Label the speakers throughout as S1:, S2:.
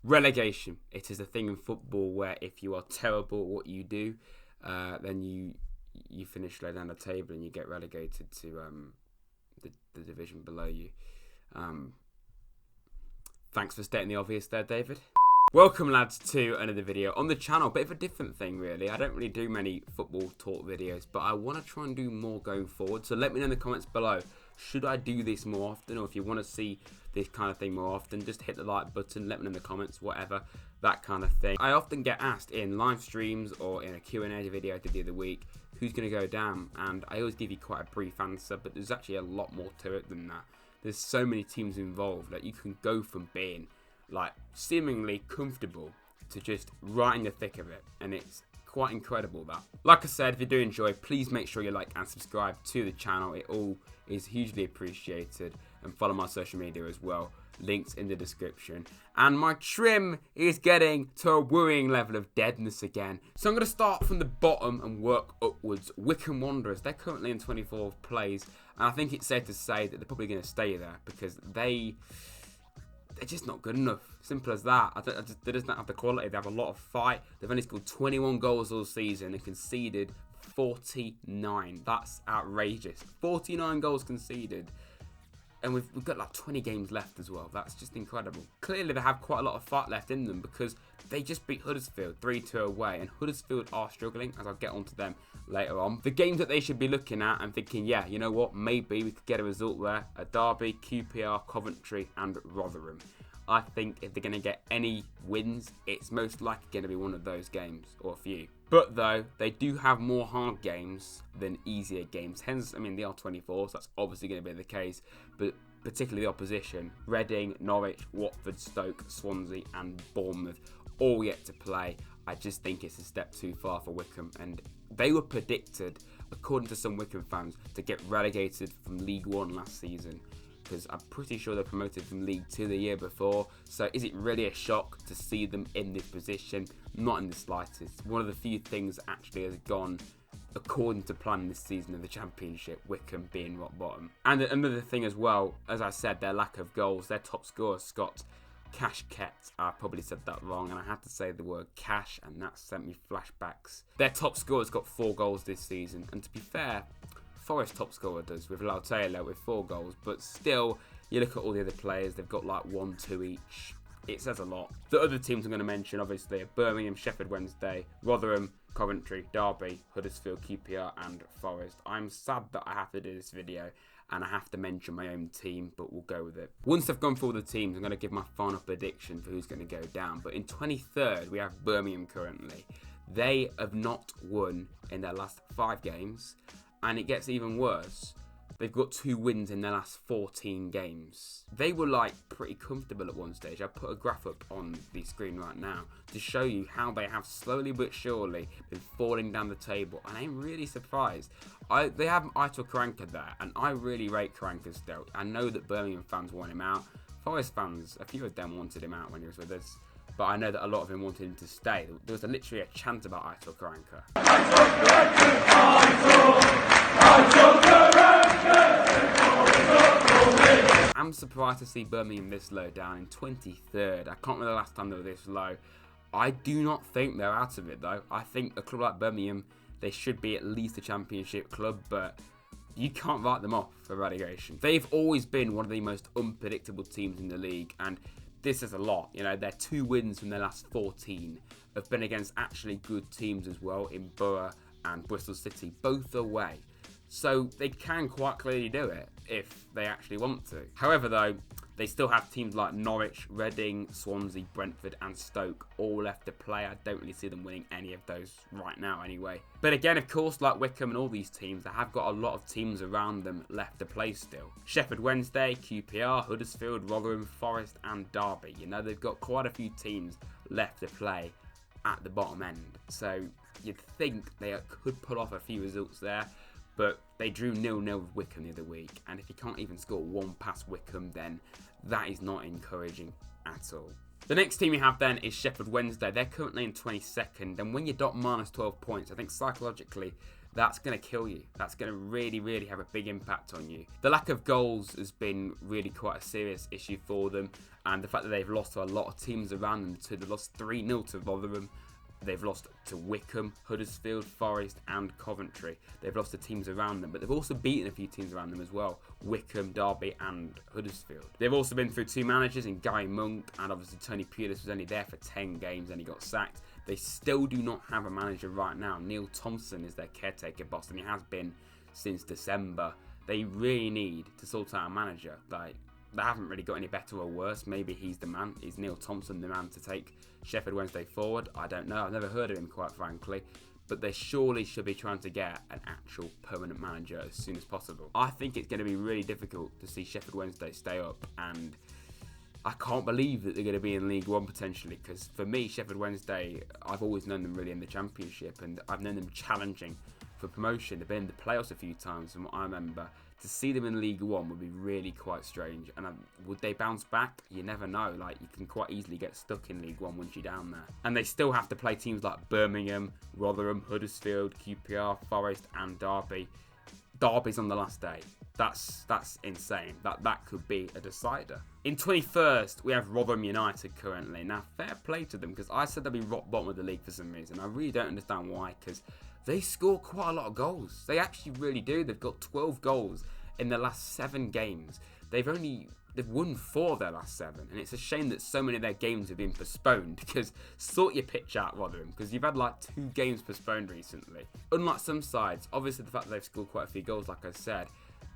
S1: Relegation. It is a thing in football where if you are terrible at what you do, then you finish low down the table and you get relegated to the division below you. Thanks for stating the obvious there, David. Welcome, lads, to another video on the channel. Bit of a different thing, really. I don't really do many football talk videos, but I want to try and do more going forward. So let me know in the comments below, should I do this more often? Or if you want to see this kind of thing more often, just hit the like button, let me know in the comments, whatever, that kind of thing. I often get asked in live streams or in a Q&A video I did the other week, who's going to go down? And I always give you quite a brief answer, but there's actually a lot more to it than that. There's so many teams involved that you can go from being like seemingly comfortable to just right in the thick of it, and it's quite incredible that. Like I said, if you do enjoy, please make sure you like and subscribe to the channel. It all is hugely appreciated, and follow my social media as well, links in the description. And my trim is getting to a worrying level of deadness again, so I'm going to start from the bottom and work upwards. Wycombe Wanderers, they're currently in 24th place, and I think it's safe to say that they're probably going to stay there because they're just not good enough. Simple as that. They just don't have the quality. They have a lot of fight. They've only scored 21 goals all season and conceded 49. That's outrageous. 49 goals conceded. And we've got like 20 games left as well. That's just incredible. Clearly they have quite a lot of fight left in them because they just beat Huddersfield 3-2 away. And Huddersfield are struggling, as I'll get onto them later on. The games that they should be looking at and thinking, yeah, you know what, maybe we could get a result there. A Derby, QPR, Coventry and Rotherham. I think if they're going to get any wins, it's most likely going to be one of those games, or a few. But though, they do have more hard games than easier games. Hence, I mean, they are 24, so that's obviously going to be the case. But particularly the opposition, Reading, Norwich, Watford, Stoke, Swansea and Bournemouth, all yet to play. I just think it's a step too far for Wycombe. And they were predicted, according to some Wycombe fans, to get relegated from League One last season, because I'm pretty sure they're promoted from League 2 the year before. So is it really a shock to see them in this position? Not in the slightest. One of the few things that actually has gone according to plan this season of the Championship, Wycombe being rock bottom. And another thing as well, as I said, their lack of goals. Their top scorer, Scott Cashket, I probably said that wrong, and I had to say the word cash, and that sent me flashbacks. Their top scorer's got 4 goals this season, and to be fair, Forest top scorer does with Lau Taylor with 4 goals, but still, you look at all the other players, they've got like 1, 2 each. It says a lot. The other teams I'm going to mention, obviously, are Birmingham, Sheffield Wednesday, Rotherham, Coventry, Derby, Huddersfield, QPR and Forest. I'm sad that I have to do this video and I have to mention my own team, but we'll go with it. Once I've gone through all the teams, I'm going to give my final prediction for who's going to go down. But in 23rd, we have Birmingham currently. They have not won in their last 5 games. And it gets even worse. They've got 2 wins in their last 14 games. They were like pretty comfortable at one stage. I put a graph up on the screen right now to show you how they have slowly but surely been falling down the table. And I'm really surprised. They have Aitor Karanka there, and I really rate Karanka still. I know that Birmingham fans want him out. Forest fans, a few of them wanted him out when he was with us. But I know that a lot of them wanted him to stay. There was literally a chant about Aitor Karanka. I'm surprised to see Birmingham this low down in 23rd. I can't remember the last time they were this low. I do not think they're out of it though. I think a club like Birmingham, they should be at least a Championship club, but you can't write them off for relegation. They've always been one of the most unpredictable teams in the league, and this is a lot. You know, their 2 wins from their last 14 have been against actually good teams as well in Borough and Bristol City, both away. So they can quite clearly do it if they actually want to. However though, they still have teams like Norwich, Reading, Swansea, Brentford and Stoke all left to play. I don't really see them winning any of those right now anyway. But again, of course, like Wycombe and all these teams, they have got a lot of teams around them left to play still. Sheffield Wednesday, QPR, Huddersfield, Rotherham, Forest and Derby. You know, they've got quite a few teams left to play at the bottom end. So you'd think they could pull off a few results there. But they drew 0-0 with Wycombe the other week. And if you can't even score 1 past Wycombe, then that is not encouraging at all. The next team we have then is Sheffield Wednesday. They're currently in 22nd. And when you dot minus 12 points, I think psychologically that's going to kill you. That's going to really, really have a big impact on you. The lack of goals has been really quite a serious issue for them, and the fact that they've lost to a lot of teams around them too. They lost 3-0 to Rotherham. They've lost to Wycombe, Huddersfield, Forest and Coventry. They've lost to teams around them, but they've also beaten a few teams around them as well. Wycombe, Derby and Huddersfield. They've also been through 2 managers in Gary Monk, and obviously Tony Pulis was only there for 10 games and he got sacked. They still do not have a manager right now. Neil Thompson is their caretaker boss and he has been since December. They really need to sort out a manager. Like, they haven't really got any better or worse. Maybe he's the man. Is Neil Thompson the man to take Sheffield Wednesday forward? I don't know. I've never heard of him, quite frankly. But they surely should be trying to get an actual permanent manager as soon as possible. I think it's going to be really difficult to see Sheffield Wednesday stay up, and I can't believe that they're going to be in League One potentially, because for me, Sheffield Wednesday, I've always known them really in the Championship, and I've known them challenging for promotion. They've been in the playoffs a few times from what I remember. To see them in League One would be really quite strange. And would they bounce back? You never know. Like, you can quite easily get stuck in League One once you're down there. And they still have to play teams like Birmingham, Rotherham, Huddersfield, QPR, Forest and Derby. Derby's on the last day. That's insane. That could be a decider. In 21st, we have Rotherham United currently. Now, fair play to them, because I said they'd be rock bottom of the league for some reason. I really don't understand why, because they score quite a lot of goals. They actually really do. They've got 12 goals in the last 7 games. They've won 4 of their last 7. And it's a shame that so many of their games have been postponed, because sort your pitch out, Rotherham, because you've had like 2 games postponed recently. Unlike some sides, obviously the fact that they've scored quite a few goals, like I said,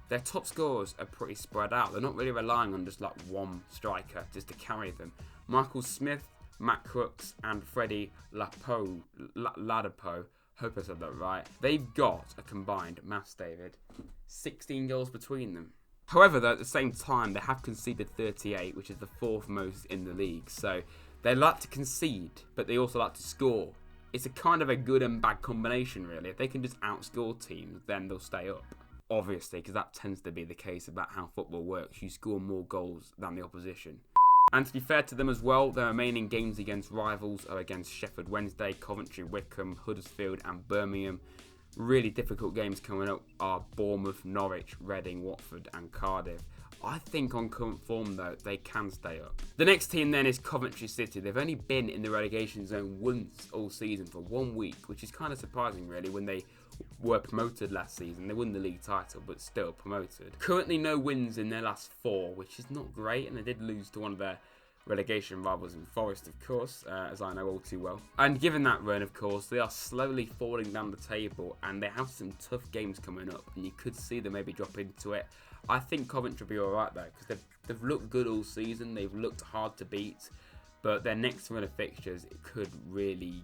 S1: their top scorers are pretty spread out. They're not really relying on just like one striker just to carry them. Michael Smith, Matt Crooks and Freddie Ladapo, hope I said that right. They've got a combined, maths David, 16 goals between them. However, though, at the same time, they have conceded 38, which is the 4th most in the league. So they like to concede, but they also like to score. It's a kind of a good and bad combination, really. If they can just outscore teams, then they'll stay up. Obviously, because that tends to be the case about how football works. You score more goals than the opposition. And to be fair to them as well, their remaining games against rivals are against Sheffield Wednesday, Coventry, Wycombe, Huddersfield and Birmingham. Really difficult games coming up are Bournemouth, Norwich, Reading, Watford and Cardiff. I think on current form, though, they can stay up. The next team then is Coventry City. They've only been in the relegation zone once all season for 1 week, which is kind of surprising, really, when they were promoted last season. They won the league title, but still promoted. Currently no wins in their last 4, which is not great, and they did lose to one of their relegation rivals in Forest, of course, as I know all too well. And given that run, of course, they are slowly falling down the table, and they have some tough games coming up, and you could see them maybe drop into it. I think Coventry will be alright though, because they've looked good all season, they've looked hard to beat, but their next run of fixtures, it could really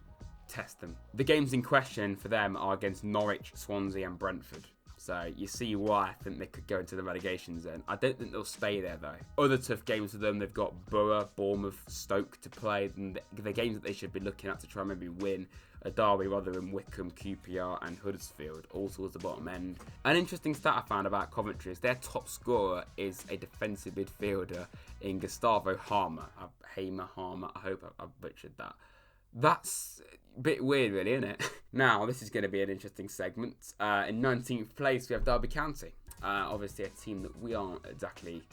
S1: test them. The games in question for them are against Norwich, Swansea and Brentford. So you see why I think they could go into the relegation zone. I don't think they'll stay there though. Other tough games for them, they've got Borough, Bournemouth, Stoke to play. And the games that they should be looking at to try and maybe win are Derby, Rotherham, Wycombe, QPR and Huddersfield, all towards the bottom end. An interesting stat I found about Coventry is their top scorer is a defensive midfielder in Gustavo Hamer. I hope I butchered that. That's a bit weird, really, isn't it? Now, this is going to be an interesting segment. In 19th place, we have Derby County. Obviously, a team that we aren't exactly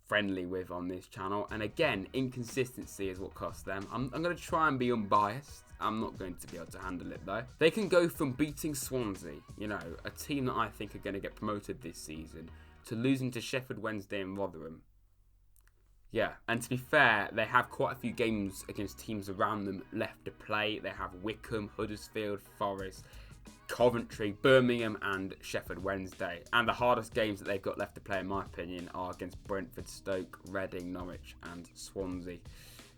S1: friendly with on this channel. And again, inconsistency is what costs them. I'm going to try and be unbiased. I'm not going to be able to handle it, though. They can go from beating Swansea, you know, a team that I think are going to get promoted this season, to losing to Sheffield Wednesday and Rotherham. Yeah, and to be fair, they have quite a few games against teams around them left to play. They have Wycombe, Huddersfield, Forest, Coventry, Birmingham and Sheffield Wednesday. And the hardest games that they've got left to play, in my opinion, are against Brentford, Stoke, Reading, Norwich and Swansea.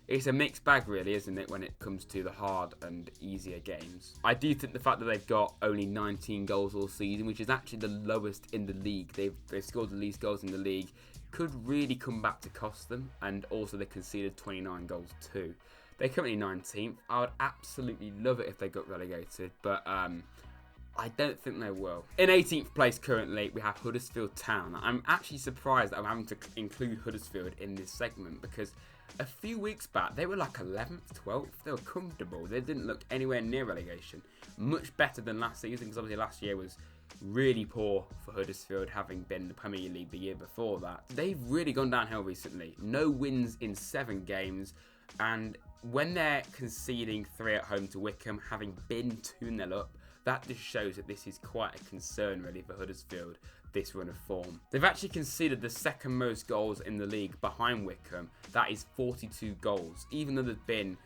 S1: It's a mixed bag, really, isn't it, when it comes to the hard and easier games. I do think the fact that they've got only 19 goals all season, which is actually the lowest in the league, they've scored the least goals in the league, could really come back to cost them. And also they conceded 29 goals too. They're currently 19th. I would absolutely love it if they got relegated, but I don't think they will. In 18th place currently, we have Huddersfield Town. I'm actually surprised that I'm having to include Huddersfield in this segment, because A few weeks back, they were like 11th, 12th. They were comfortable. They didn't look anywhere near relegation. Much better than last season, because obviously last year was really poor for Huddersfield, having been in the Premier League the year before that. They've really gone downhill recently. No wins in 7 games, and when they're conceding 3 at home to Wycombe, having been 2-0 up, that just shows that this is quite a concern really for Huddersfield, this run of form. They've actually conceded the second most goals in the league behind Wycombe. That is 42 goals. Even though they've been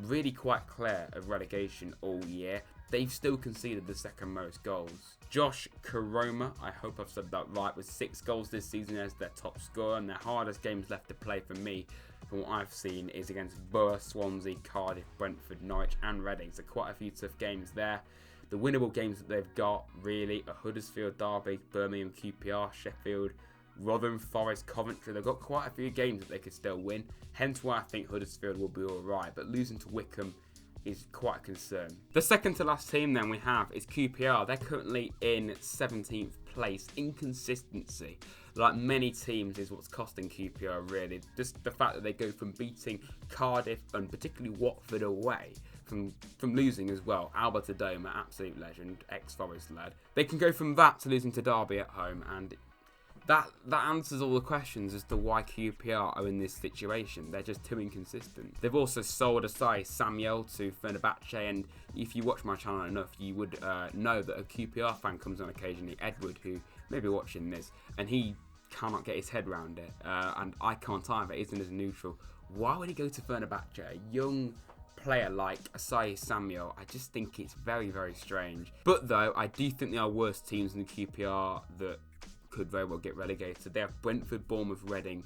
S1: really quite clear of relegation all year, they've still conceded the second most goals. Josh Karoma, I hope I've said that right, with 6 goals this season as their top scorer, and their hardest games left to play for me, from what I've seen, is against Borough, Swansea, Cardiff, Brentford, Norwich and Reading. So quite a few tough games there. The winnable games that they've got really are Huddersfield Derby, Birmingham QPR, Sheffield, Rotherham Forest, Coventry. They've got quite a few games that they could still win. Hence why I think Huddersfield will be alright. But losing to Wycombe is quite a concern. The second to last team then we have is QPR. They're currently in 17th place. Inconsistency, like many teams, is what's costing QPR really. Just the fact that they go from beating Cardiff and particularly Watford away, from losing as well. Albert Adoma, absolute legend, ex-Forest lad. They can go from that to losing to Derby at home, and that answers all the questions as to why QPR are in this situation. They're just too inconsistent. They've also sold Asai Samuel to Fenerbahce, and if you watch my channel enough, you would know that a QPR fan comes on occasionally, Edward, who may be watching this, and he cannot get his head around it, and I can't either. Isn't as neutral. Why would he go to Fenerbahce? A young player like Asai Samuel, I just think it's very, very strange. But though, I do think there are worse teams than QPR that could very well get relegated. They have Brentford, Bournemouth, Reading,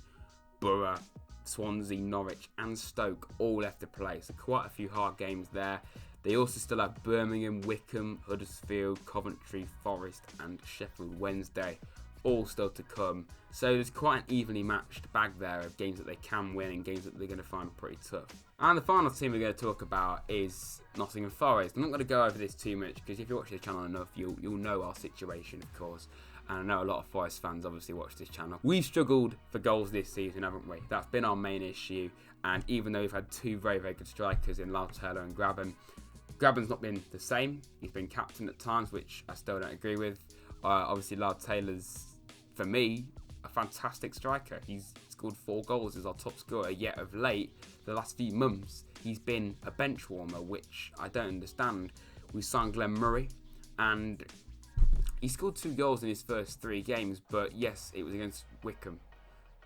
S1: Borough, Swansea, Norwich and Stoke all left to play. So quite a few hard games there. They also still have Birmingham, Wycombe, Huddersfield, Coventry, Forest and Sheffield Wednesday all still to come. So there's quite an evenly matched bag there of games that they can win and games that they're going to find pretty tough. And the final team we're going to talk about is Nottingham Forest. I'm not going to go over this too much because if you watch the channel enough, you'll know our situation, of course. And I know a lot of Forest fans obviously watch this channel. We've struggled for goals this season, haven't we? That's been our main issue. And even though we've had 2 very, very good strikers in Lyle Taylor and Grabban's not been the same. He's been captain at times, which I still don't agree with. Obviously, Lyle Taylor's, for me, a fantastic striker. He's scored 4 goals as our top scorer, yet of late, the last few months, he's been a bench warmer, which I don't understand. We signed Glenn Murray, and he scored 2 goals in his first 3 games, but yes, it was against Wycombe,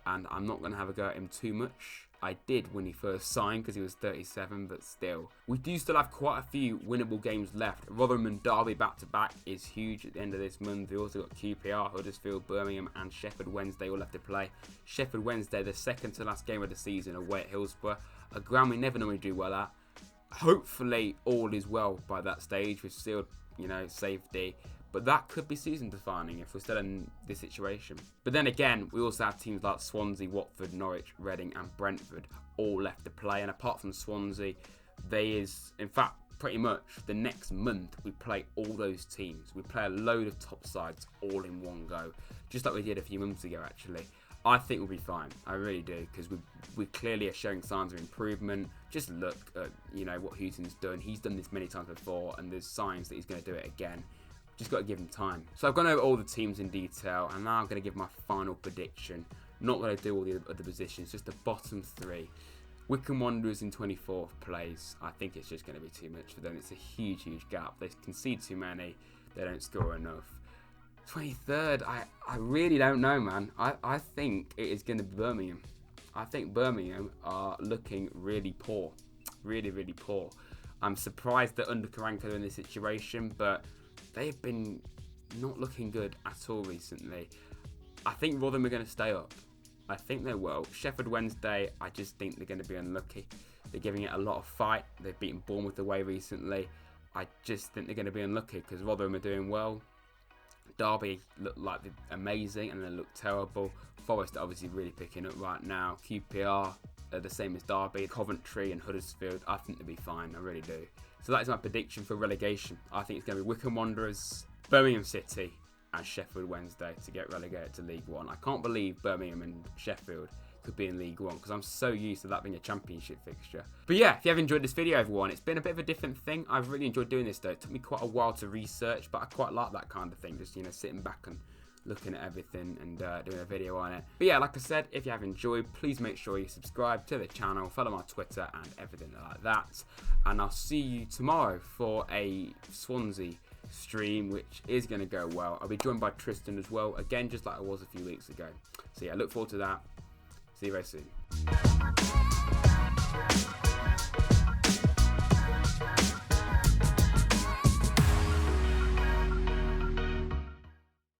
S1: and I'm not going to have a go at him too much. I did when he first signed because he was 37, but still. We do still have quite a few winnable games left. Rotherham and Derby back-to-back is huge at the end of this month. We also got QPR, Huddersfield, Birmingham and Sheffield Wednesday all left to play. Sheffield Wednesday, the second to last game of the season away at Hillsborough, a ground we never normally do well at. Hopefully all is well by that stage with sealed, safety. But that could be season defining if we're still in this situation. But then again, we also have teams like Swansea, Watford, Norwich, Reading and Brentford all left to play. And apart from Swansea, in fact, pretty much the next month we play all those teams. We play a load of top sides all in one go, just like we did a few months ago actually. I think we'll be fine. I really do, because we clearly are showing signs of improvement. Just look at what Houghton's done. He's done this many times before, and there's signs that he's going to do it again. Just got to give him time. So I've gone over all the teams in detail, and now I'm going to give my final prediction. Not going to do all the other positions, just the bottom 3. Wycombe Wanderers in 24th place. I think it's just going to be too much for them. It's a huge, huge gap. They concede too many. They don't score enough. 23rd, I really don't know, man. I think it is going to be Birmingham. I think Birmingham are looking really poor. Really, really poor. I'm surprised that under Karanka are in this situation, but they've been not looking good at all recently. I think Rotherham are going to stay up. I think they will. Sheffield Wednesday, I just think they're going to be unlucky. They're giving it a lot of fight. They've beaten Bournemouth away recently. I just think they're going to be unlucky because Rotherham are doing well. Derby look like they're amazing and they look terrible. Forest are obviously really picking up right now. QPR are the same as Derby. Coventry and Huddersfield, I think they'll be fine. I really do. So that is my prediction for relegation. I think it's going to be Wycombe Wanderers, Birmingham City and Sheffield Wednesday to get relegated to League One. I can't believe Birmingham and Sheffield could be in League One, because I'm so used to that being a Championship fixture. But yeah, if you have enjoyed this video, everyone, it's been a bit of a different thing. I've really enjoyed doing this though. It took me quite a while to research, but I quite like that kind of thing, just, you know, sitting back and looking at everything and doing a video on it. But yeah, like I said, if you have enjoyed, please make sure you subscribe to the channel, follow my Twitter and everything like that. And I'll see you tomorrow for a Swansea stream, which is going to go well. I'll be joined by Tristan as well, again, just like I was a few weeks ago. So yeah, look forward to that. See you very soon.